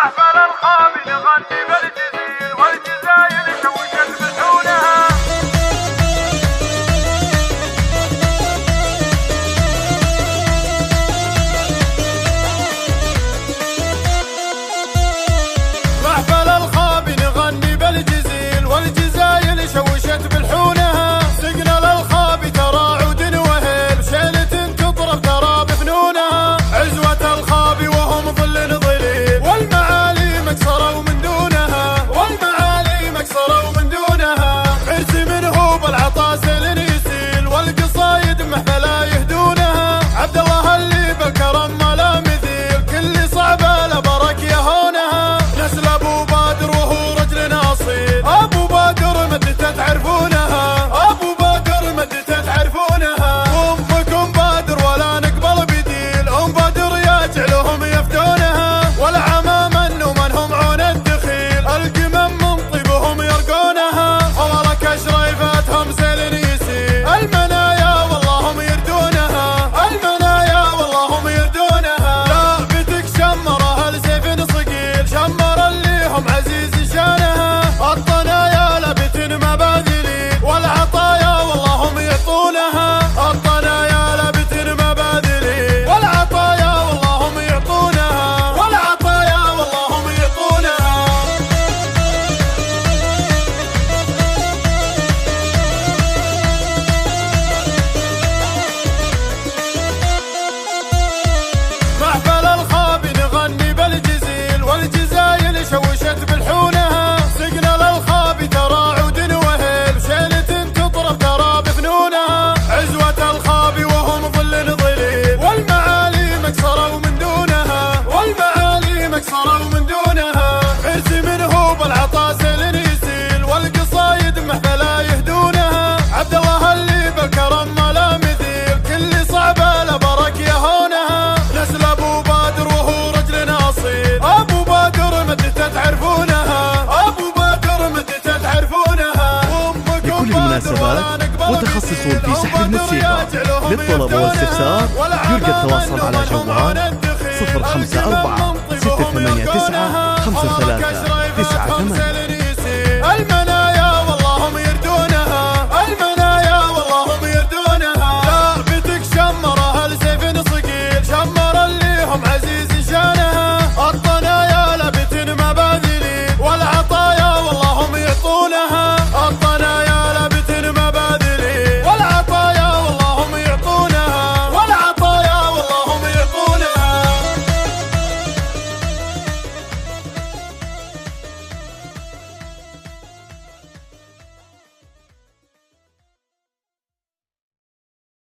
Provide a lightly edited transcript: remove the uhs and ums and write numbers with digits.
محفل الخابي نغني بالجزيل والجزاير شوشت بحولها. محفل الخابي نغني بالجزيل والجزاير شوشت بالحونها. سقنا للخابي ترى عود وهيل شيلة تطرب ترى بفنونها. عزوة الخابي وهم ظل ظليل والمعالي مكسروا من دونها. والمعالي مكسروا من دونها. عرس منه بالعطا سيل يسيل والقصايد محفلة يهدونها. عبد الله اللي بالكرم ما لا مثيل كل صعبة لبرك يهونها. نسل ابو بادر وهو رجل اصيل. ابو بادر مدته تعرفونها. ابو بادر مدته تعرفونها. امكم بادر ولا نقبل بديل. ام بادر يا جعلهم يفدونها. والعمام من هم عون الدخيل. القمم من طيبهم يرقونها. امرك شريفتهم سيل يسيل. المنايا والله هم يردونها. المنايا والله هم يردونها. لعبتك شمرها لسيف صقيل. شمر اللي هم عزيز شانها. الطنايا لبت مباذلين والعطايا والله هم يعطونها. الطنايا لبت مباذلين والعطايا والله هم يعطونها. والعطايا والله هم يعطونها. محفل الخابي نغني بالجزيل والجزايل شوشت بالحونها. سقنا للخابي ترى عود وهيل شيلة تطرب ترى بفنونها. عزوة الخابي وهم ظل ظليل والمعالي مكسروا من دونها. والمعالي مكسروا من دونها. عرس منه بالعطا سيل يسيل والقصايد محفلة يهدونها. عبد الله اللي بالكرم ما لا مثيل كل صعبة لبرك يهونها. نسل ابو بادر وهو رجل اصيل. ابو بادر مدته تعرفونها. ابو بادر مدته تعرفونها. لكل المناسبات متخصصون في سحب الموسيقى. للطلب والاستفسار يرجى التواصل على جوال 054 689 53 98.